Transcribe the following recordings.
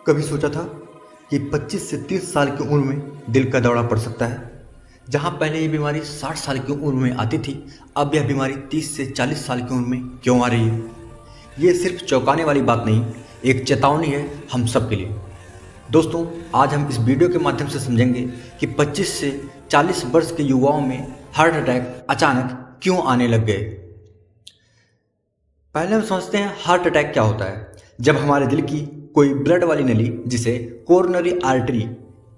कभी सोचा था कि 25 से 30 साल की उम्र में दिल का दौरा पड़ सकता है। जहां पहले ये बीमारी 60 साल की उम्र में आती थी, अब यह बीमारी 30 से 40 साल की उम्र में क्यों आ रही है? ये सिर्फ चौंकाने वाली बात नहीं, एक चेतावनी है हम सब के लिए। दोस्तों, आज हम इस वीडियो के माध्यम से समझेंगे कि 25 से 40 वर्ष के युवाओं में हार्ट अटैक अचानक क्यों आने लग गए। पहले हम समझते हैं हार्ट अटैक क्या होता है। जब हमारे दिल की कोई ब्लड वाली नली, जिसे कोरोनरी आर्टरी,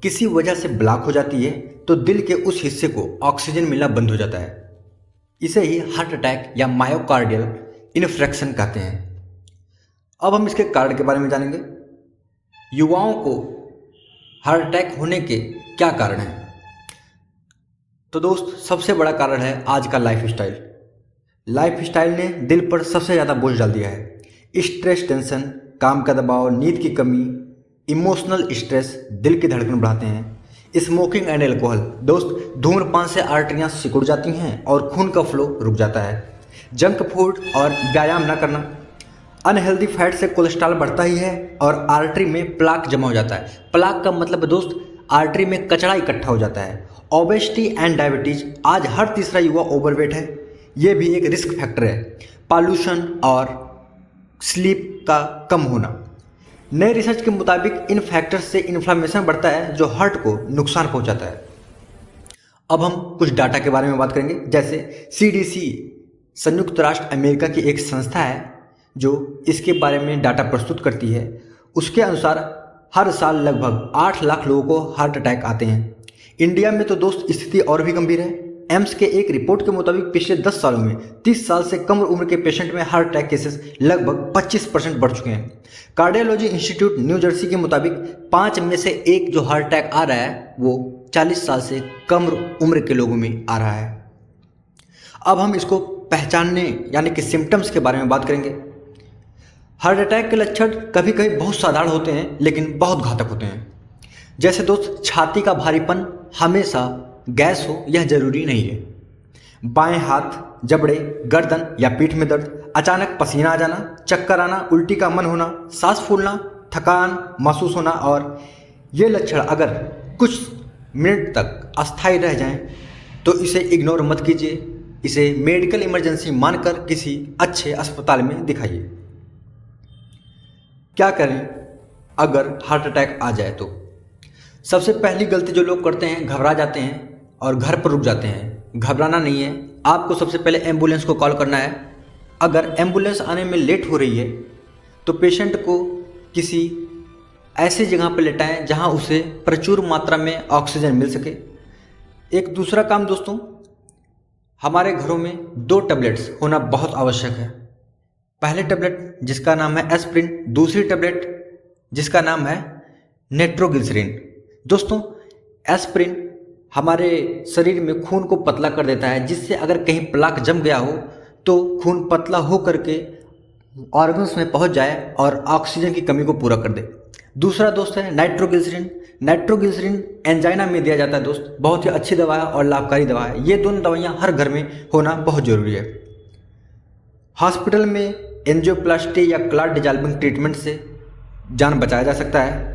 किसी वजह से ब्लॉक हो जाती है तो दिल के उस हिस्से को ऑक्सीजन मिलना बंद हो जाता है। इसे ही हार्ट अटैक या मायोकार्डियल इन्फ्रेक्शन कहते हैं। अब हम इसके कारण के बारे में जानेंगे। युवाओं को हार्ट अटैक होने के क्या कारण हैं? तो दोस्त, सबसे बड़ा कारण है आज का लाइफस्टाइल। लाइफस्टाइल ने दिल पर सबसे ज़्यादा बोझ डाल दिया है। स्ट्रेस, टेंशन, काम का दबाव, नींद की कमी, इमोशनल स्ट्रेस दिल की धड़कन बढ़ाते हैं। स्मोकिंग एंड एल्कोहल, दोस्त, धूम्रपान से आर्टरियाँ सिकुड़ जाती हैं और खून का फ्लो रुक जाता है। जंक फूड और व्यायाम न करना, अनहेल्दी फैट से कोलेस्ट्रॉल बढ़ता ही है और आर्टरी में प्लाक जमा हो जाता है। प्लाक का मतलब है दोस्त, आर्टरी में कचरा इकट्ठा हो जाता है। ओबेसिटी एंड डायबिटीज, आज हर तीसरा युवा ओवरवेट है, ये भी एक रिस्क फैक्टर है। पॉल्यूशन और स्लीप का कम होना, नए रिसर्च के मुताबिक इन फैक्टर्स से इन्फ्लामेशन बढ़ता है जो हार्ट को नुकसान पहुंचाता है। अब हम कुछ डाटा के बारे में बात करेंगे। जैसे CDC, संयुक्त राष्ट्र अमेरिका की एक संस्था है जो इसके बारे में डाटा प्रस्तुत करती है। उसके अनुसार हर साल लगभग 8 लाख लोगों को हार्ट अटैक आते हैं। इंडिया में तो दोस्त स्थिति और भी गंभीर है। एम्स के एक रिपोर्ट के मुताबिक पिछले 10 सालों में 30 साल से कम उम्र के पेशेंट में हार्ट अटैक केसेस लगभग 25% बढ़ चुके हैं। कार्डियोलॉजी इंस्टीट्यूट न्यू जर्सी के मुताबिक 5 में से 1 जो हार्ट अटैक आ रहा है वो 40 साल से कम उम्र के लोगों में आ रहा है। अब हम इसको पहचानने यानी कि सिम्टम्स के बारे में बात करेंगे। हार्ट अटैक के लक्षण कभी कभी बहुत साधारण होते हैं लेकिन बहुत घातक होते हैं। जैसे दोस्त, छाती का भारीपन, हमेशा गैस हो यह जरूरी नहीं है। बाएं हाथ, जबड़े, गर्दन या पीठ में दर्द, अचानक पसीना आ जाना, चक्कर आना, उल्टी का मन होना, सांस फूलना, थकान महसूस होना, और ये लक्षण अगर कुछ मिनट तक अस्थायी रह जाएं तो इसे इग्नोर मत कीजिए। इसे मेडिकल इमरजेंसी मानकर किसी अच्छे अस्पताल में दिखाइए। क्या करें अगर हार्ट अटैक आ जाए तो? सबसे पहली गलती जो लोग करते हैं, घबरा जाते हैं और घर पर रुक जाते हैं। घबराना नहीं है, आपको सबसे पहले एम्बुलेंस को कॉल करना है। अगर एम्बुलेंस आने में लेट हो रही है तो पेशेंट को किसी ऐसी जगह पर लेटाएं जहां उसे प्रचुर मात्रा में ऑक्सीजन मिल सके। एक दूसरा काम दोस्तों, हमारे घरों में 2 टैबलेट्स होना बहुत आवश्यक है। पहले टैबलेट जिसका नाम है एस्प्रिन, दूसरी टैबलेट जिसका नाम है नाइट्रोग्लिसरीन। दोस्तों, एस्प्रिन हमारे शरीर में खून को पतला कर देता है, जिससे अगर कहीं प्लाक जम गया हो तो खून पतला हो करके ऑर्गन्स में पहुंच जाए और ऑक्सीजन की कमी को पूरा कर दे। दूसरा दोस्त है नाइट्रोग्लिसरीन। नाइट्रोग्लिसरीन एंजाइना में दिया जाता है दोस्त, बहुत ही अच्छी दवा है और लाभकारी दवा है। ये दोनों दवाइयाँ हर घर में होना बहुत ज़रूरी है। हॉस्पिटल में एंजियोप्लास्टी या क्लॉट डिसॉल्विंग ट्रीटमेंट से जान बचाया जा सकता है।